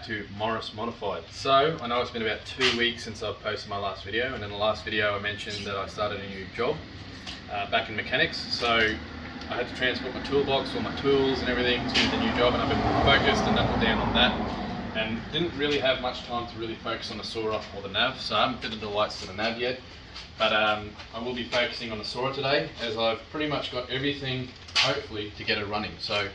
back to Morris Modified. So I know it's been about 2 weeks since I've posted my last video, and in the last video I mentioned that I started a new job back in mechanics. So I had to transport my toolbox, all my tools and everything to the new job, and I've been focused and doubled down on that, and didn't really have much time to really focus on the soarer or the nav, so I haven't fitted the lights to the nav yet. But I will be focusing on the soarer today, as I've pretty much got everything, hopefully, to get it running. So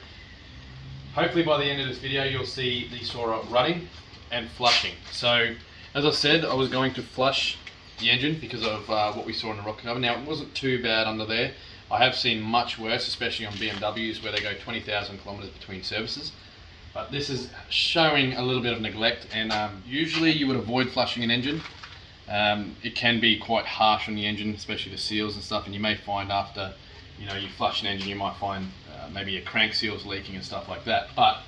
hopefully by the end of this video you'll see the soarer running and flushing. So as I said, I was going to flush the engine because of what we saw in the rocker cover. Now it wasn't too bad under there. I have seen much worse, especially on BMWs where they go 20,000 kilometers between services. But this is showing a little bit of neglect, and usually you would avoid flushing an engine. It can be quite harsh on the engine, especially the seals and stuff, and you may find after you flush an engine, you might find maybe your crank seals leaking and stuff like that. But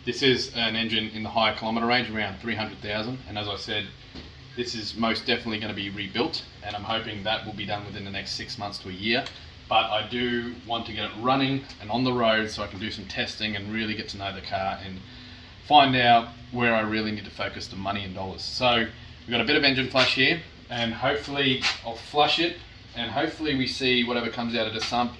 this is an engine in the higher kilometer range, around 300,000, and as I said, this is most definitely going to be rebuilt, and I'm hoping that will be done within the next 6 months to a year. But I do want to get it running and on the road so I can do some testing and really get to know the car and find out where I really need to focus the money and dollars. So we've got a bit of engine flush here, and hopefully I'll flush it, and hopefully we see whatever comes out of the sump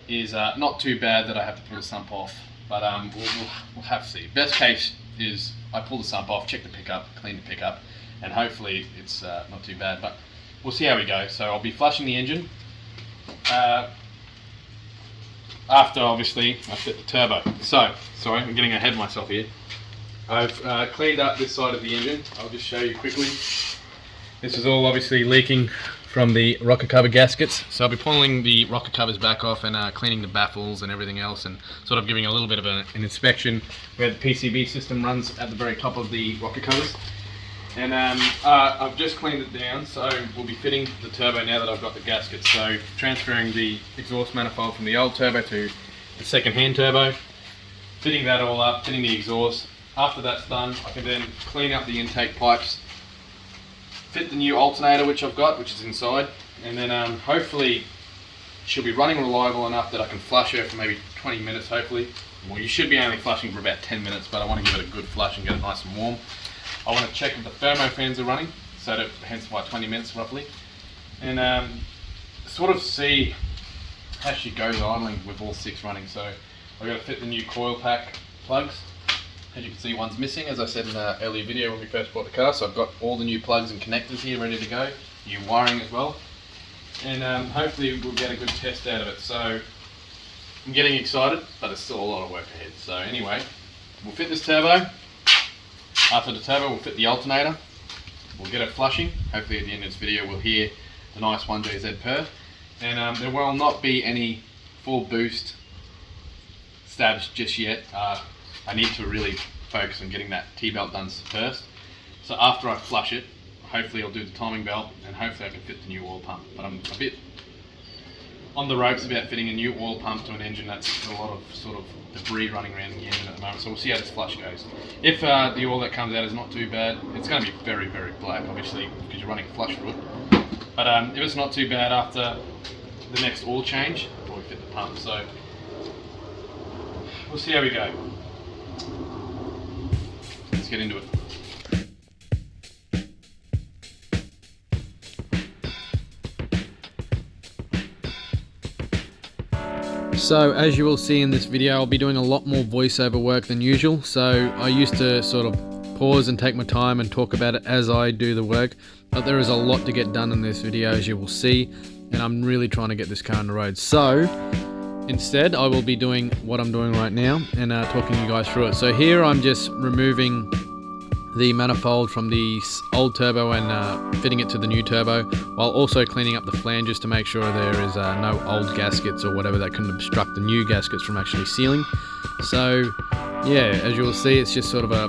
is not too bad that I have to pull the sump off, but we'll have to see. Best case is I pull the sump off, check the pickup, clean the pickup, and hopefully it's not too bad, but we'll see how we go. So I'll be flushing the engine after obviously I fit the turbo. So, sorry, I'm getting ahead of myself here. I've cleaned up this side of the engine. I'll just show you quickly. This is all obviously leaking from the rocker cover gaskets, so I'll be pulling the rocker covers back off and cleaning the baffles and everything else, and sort of giving a little bit of an inspection where the PCB system runs at the very top of the rocker covers. And I've just cleaned it down, so we'll be fitting the turbo now that I've got the gaskets. So transferring the exhaust manifold from the old turbo to the second-hand turbo, fitting that all up, fitting the exhaust. After that's done, I can then clean up the intake pipes, fit the new alternator which I've got, which is inside, and then hopefully she'll be running reliable enough that I can flush her for maybe 20 minutes hopefully. Well, you should be only flushing for about 10 minutes, but I want to give it a good flush and get it nice and warm. I want to check if the thermo fans are running, so that hence why 20 minutes roughly, and sort of see how she goes idling with all 6 running. So I've got to fit the new coil pack plugs. As you can see, one's missing, as I said in an earlier video when we first bought the car. So I've got all the new plugs and connectors here ready to go, new wiring as well, and hopefully we'll get a good test out of it. So I'm getting excited, but there's still a lot of work ahead. So anyway, we'll fit this turbo. After the turbo, we'll fit the alternator. We'll get it flushing. Hopefully at the end of this video we'll hear the nice 1JZ purr, and there will not be any full boost stabs just yet. I need to really focus on getting that T-belt done first. So after I flush it, hopefully I'll do the timing belt, and hopefully I can fit the new oil pump. But I'm a bit on the ropes about fitting a new oil pump to an engine that's a lot of sort of debris running around the engine at the moment. So we'll see how this flush goes. If the oil that comes out is not too bad, it's going to be very, very black, obviously, because you're running flush through it. But if it's not too bad after the next oil change, we'll fit the pump. So we'll see how we go. Let's get into it. So as you will see in this video, I'll be doing a lot more voiceover work than usual. So I used to sort of pause and take my time and talk about it as I do the work, but there is a lot to get done in this video, as you will see, and I'm really trying to get this car on the road. So instead I will be doing what I'm doing right now and talking you guys through it. So here I'm just removing the manifold from the old turbo and fitting it to the new turbo, while also cleaning up the flanges to make sure there is no old gaskets or whatever that can obstruct the new gaskets from actually sealing. So yeah, as you will see, it's just sort of a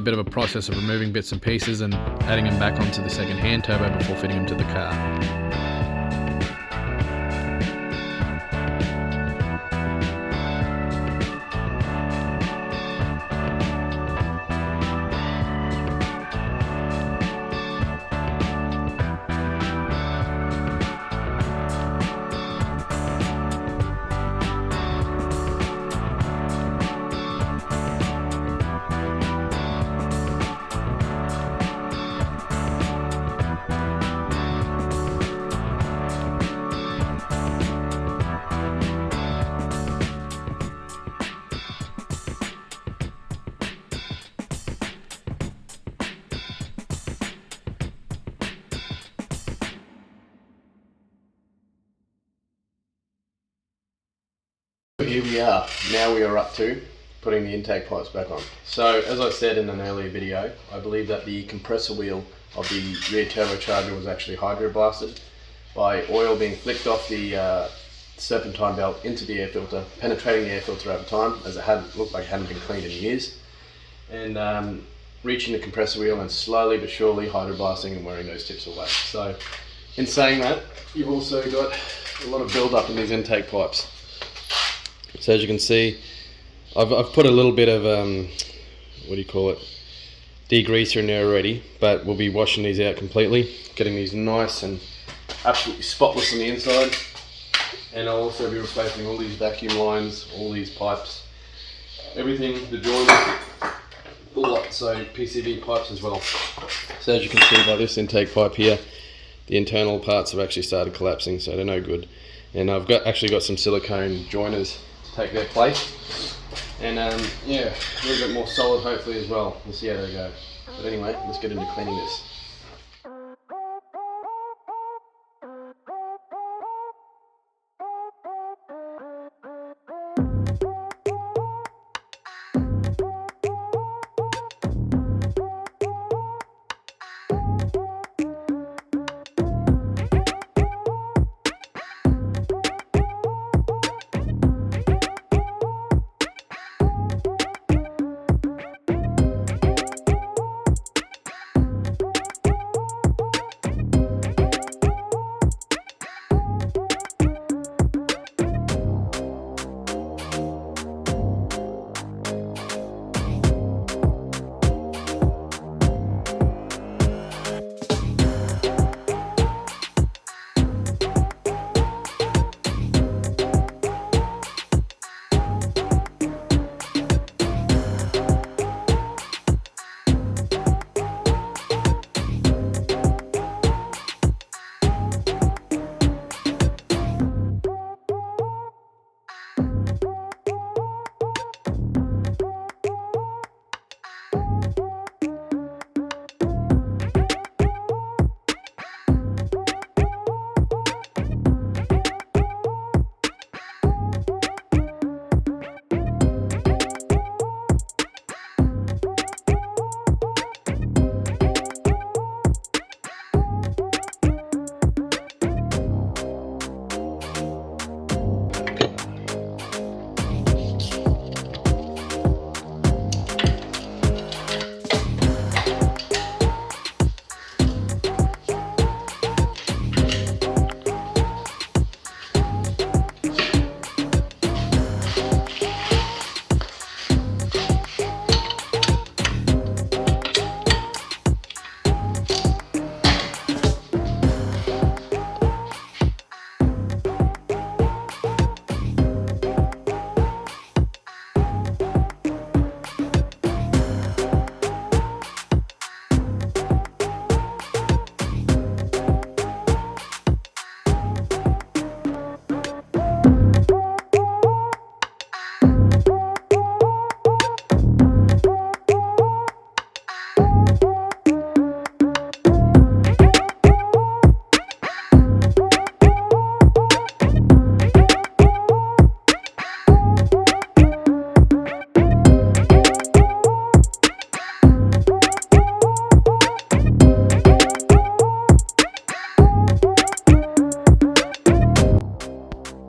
bit of a process of removing bits and pieces and adding them back onto the second hand turbo before fitting them to the car. Here we are. Now we are up to putting the intake pipes back on. So as I said in an earlier video, I believe that the compressor wheel of the rear turbocharger was actually hydroblasted by oil being flicked off the serpentine belt into the air filter, penetrating the air filter over time, as it looked like it hadn't been cleaned in years, and reaching the compressor wheel and slowly but surely hydroblasting and wearing those tips away. So in saying that, you've also got a lot of build-up in these intake pipes. So as you can see, I've put a little bit of degreaser in there already, but we'll be washing these out completely, getting these nice and absolutely spotless on the inside. And I'll also be replacing all these vacuum lines, all these pipes, everything, the joiners, a lot, so PCV pipes as well. So as you can see by this intake pipe here, the internal parts have actually started collapsing, so they're no good. And I've actually got some silicone joiners to take their place. And yeah, a little bit more solid hopefully as well. We'll see how they go. But anyway, let's get into cleaning this.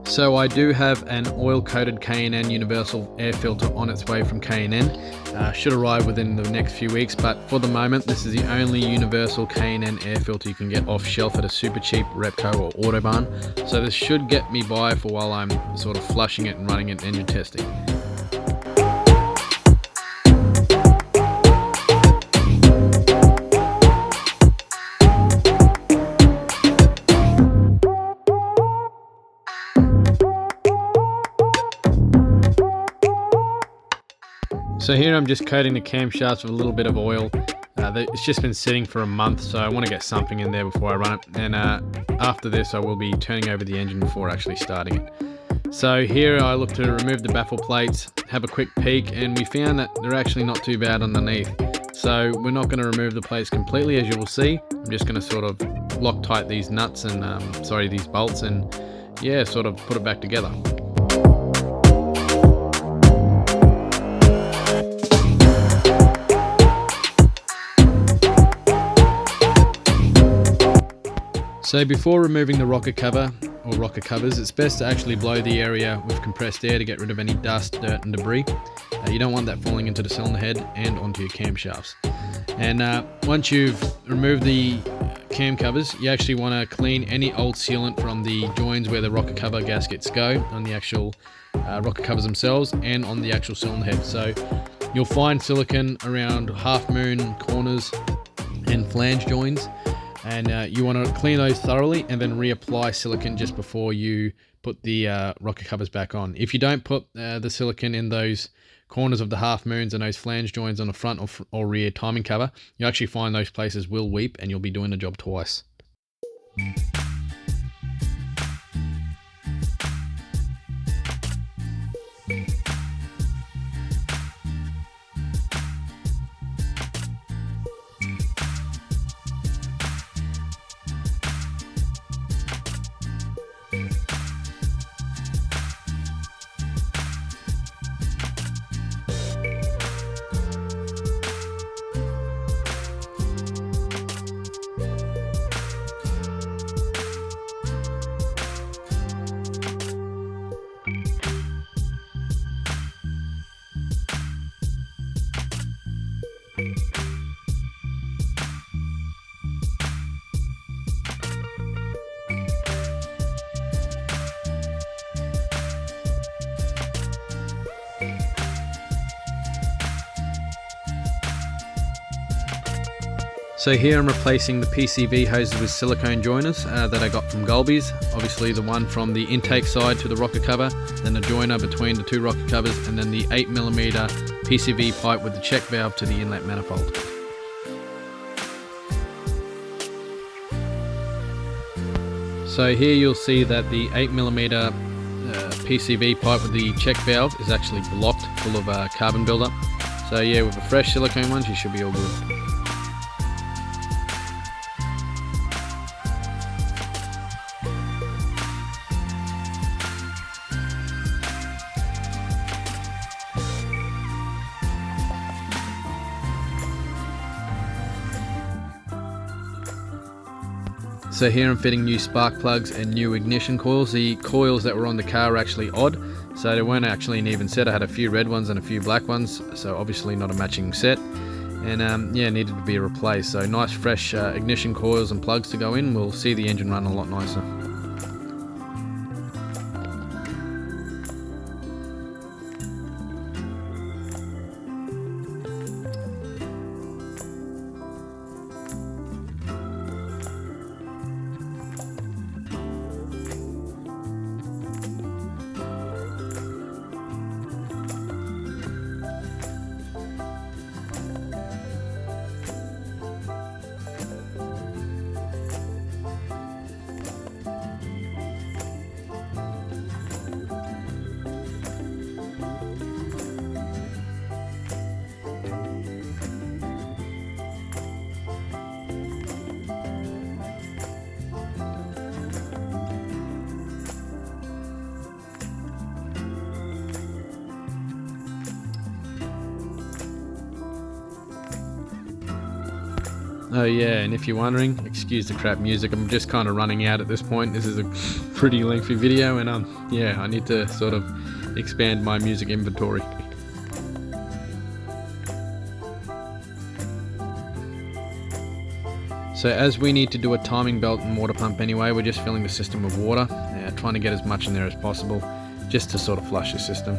So I do have an oil-coated K&N universal air filter on its way from K&N. Should arrive within the next few weeks, but for the moment this is the only universal K&N air filter you can get off shelf at a super cheap Repco or Autobahn. So this should get me by for while I'm sort of flushing it and running it engine testing. So here I'm just coating the camshafts with a little bit of oil. It's just been sitting for a month, so I want to get something in there before I run it. And after this I will be turning over the engine before actually starting it. So here I look to remove the baffle plates, have a quick peek, and we found that they're actually not too bad underneath. So we're not going to remove the plates completely, as you will see. I'm just going to sort of Loctite these nuts and these bolts, and yeah, sort of put it back together. So before removing the rocker cover or rocker covers, it's best to actually blow the area with compressed air to get rid of any dust, dirt and debris. You don't want that falling into the cylinder head and onto your camshafts. And once you've removed the cam covers, you actually want to clean any old sealant from the joins where the rocker cover gaskets go on the actual rocker covers themselves and on the actual cylinder head. So you'll find silicone around half moon corners and flange joins, and you want to clean those thoroughly and then reapply silicone just before you put the rocker covers back on. If you don't put the silicone in those corners of the half moons and those flange joins on the front or rear timing cover, you actually find those places will weep and you'll be doing the job twice. So here I'm replacing the PCV hoses with silicone joiners that I got from Golby's. Obviously the one from the intake side to the rocker cover, then the joiner between the two rocker covers, and then the 8mm PCV pipe with the check valve to the inlet manifold. So here you'll see that the 8mm PCV pipe with the check valve is actually blocked full of carbon buildup. So yeah, with the fresh silicone ones you should be all good. So here I'm fitting new spark plugs and new ignition coils. The coils that were on the car are actually odd, so they weren't actually an even set. I had a few red ones and a few black ones, so obviously not a matching set. And yeah, needed to be replaced. So nice fresh ignition coils and plugs to go in. We'll see the engine run a lot nicer. Oh yeah, and if you're wondering, excuse the crap music, I'm just kind of running out at this point. This is a pretty lengthy video, and yeah, I need to sort of expand my music inventory. So as we need to do a timing belt and water pump anyway, we're just filling the system with water, trying to get as much in there as possible, just to sort of flush the system.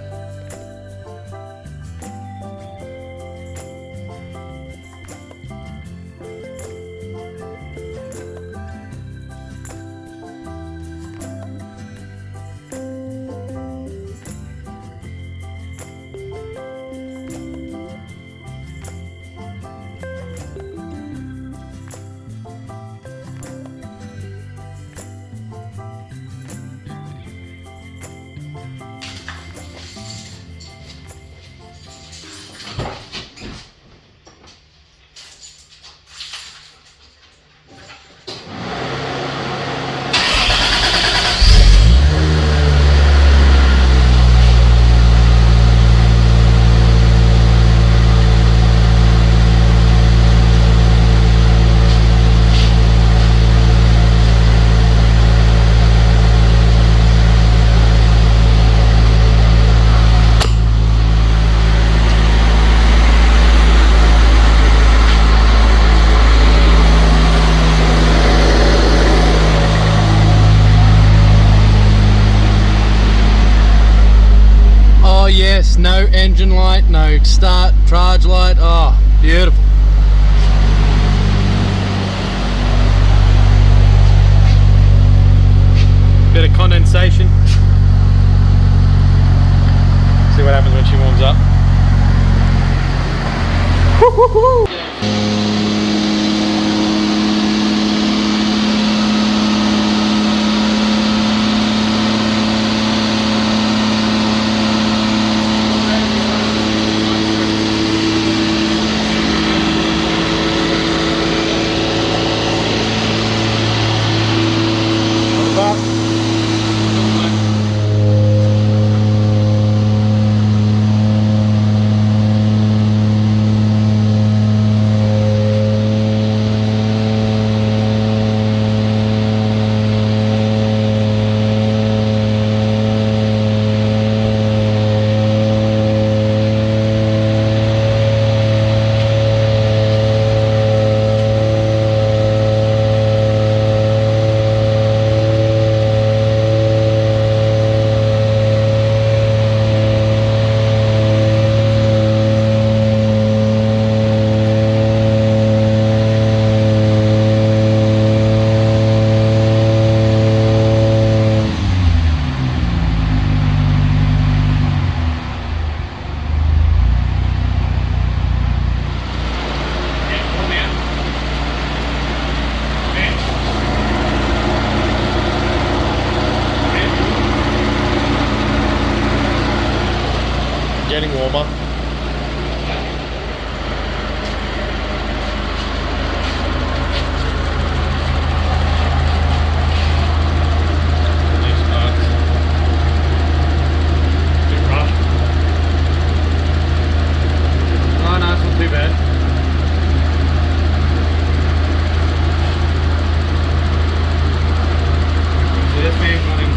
Yes, no engine light, no start, charge light. Oh, beautiful. Bit of condensation. See what happens when she warms up. Getting warmer. Oh no, it's not too bad. See this fan's running.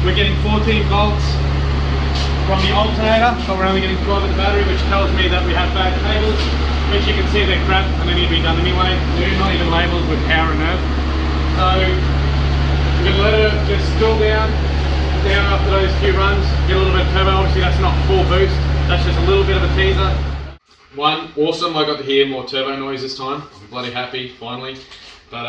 We're getting 14 volts from the alternator, but we're only getting 12 in the battery, which tells me that we have bad cables, which you can see they're crap and they need to be done anyway. They're not even labelled with power and earth. So we're going to let it just cool down after those few runs, get a little bit of turbo. Obviously that's not full boost, that's just a little bit of a teaser. One, awesome, I got to hear more turbo noise this time. I'm bloody happy, finally. But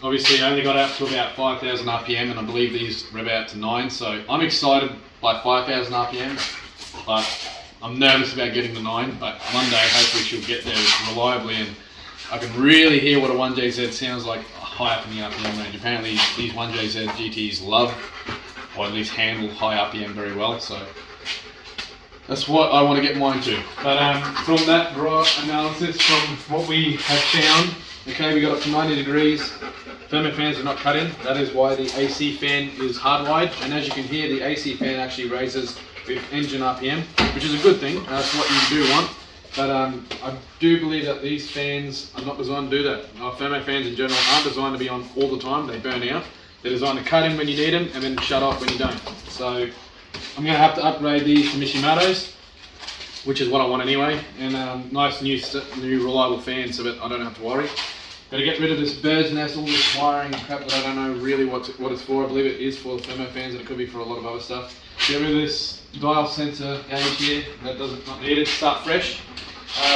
obviously I only got up to about 5,000 RPM and I believe these rev out to 9, so I'm excited by 5,000 RPM, but I'm nervous about getting to 9, but one day hopefully she'll get there reliably and I can really hear what a 1JZ sounds like high up in the RPM range. Apparently these 1JZ GTEs love, or at least handle high RPM very well, so that's what I want to get mine to. But from that raw analysis, from what we have found, okay, we got up to 90 degrees. Thermo fans are not cut in. That is why the AC fan is hardwired. And as you can hear, the AC fan actually raises with engine RPM, which is a good thing. That's what you do want. But I do believe that these fans are not designed to do that. Thermo fans in general aren't designed to be on all the time. They burn out. They're designed to cut in when you need them and then shut off when you don't. So I'm going to have to upgrade these to Mishimoto's, which is what I want anyway. And nice new reliable fan so that I don't have to worry. Got to get rid of this bird's nest, all this wiring and crap that I don't know really what it's for. I believe it is for the thermo fans and it could be for a lot of other stuff. Get rid of this dial sensor gauge here, that doesn't not needed. Start fresh.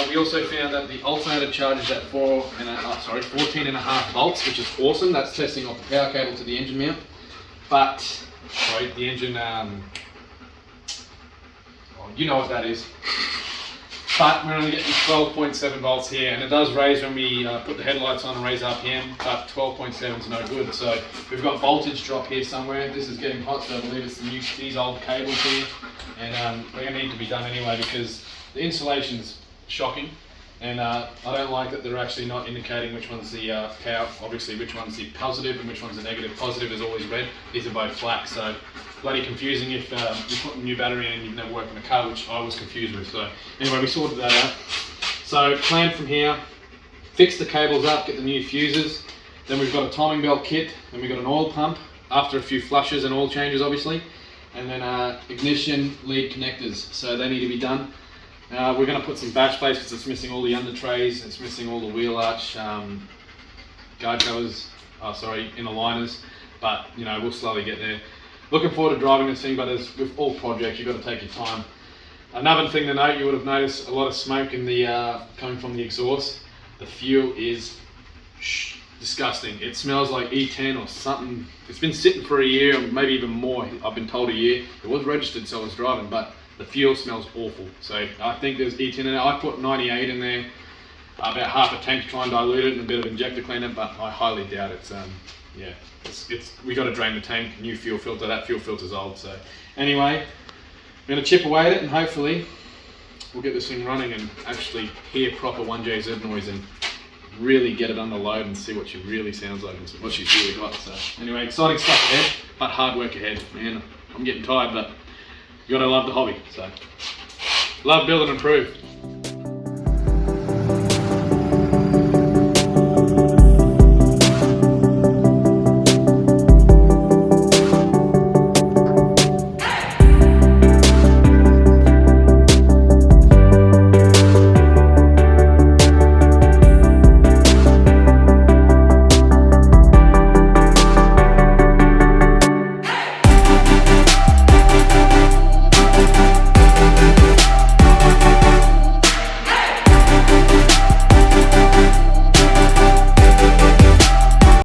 We also found that the alternator charges at 14.5 volts, which is awesome. That's testing off the power cable to the engine mount. But, sorry, the engine, you know what that is. But we're only getting 12.7 volts here, and it does raise when we put the headlights on and raise RPM, but 12.7 is no good. So we've got voltage drop here somewhere. This is getting hot, so I believe it's these old cables here, and they're going to need to be done anyway because the insulation's shocking, and I don't like that they're actually not indicating which one's the power, obviously which one's the positive and which one's the negative. Positive is always red, these are both black, so bloody confusing if you put a new battery in and you've never worked on a car, which I was confused with. So anyway, we sorted that out. So plan from here, fix the cables up, get the new fuses, then we've got a timing belt kit, then we've got an oil pump after a few flushes and oil changes obviously, and then ignition lead connectors, so they need to be done. We're going to put some batch plates because it's missing all the under trays, it's missing all the wheel arch guard covers, inner liners, but you know, we'll slowly get there. Looking forward to driving this thing, but as with all projects, you've got to take your time. Another thing to note, you would have noticed a lot of smoke in the coming from the exhaust. The fuel is disgusting. It smells like E10 or something. It's been sitting for a year, or maybe even more. I've been told a year. It was registered, so I was driving, but the fuel smells awful. So I think there's E10 in there. I put 98 in there, about half a tank to try and dilute it, and a bit of injector cleaner, but I highly doubt it's yeah, we got to drain the tank, new fuel filter. That fuel filter's old. So anyway, we're going to chip away at it, and hopefully we'll get this thing running and actually hear proper 1JZ noise and really get it under load and see what she really sounds like and what she's really got. So anyway, exciting stuff ahead, but hard work ahead. Man, I'm getting tired, but you got to love the hobby. So love, build and improve.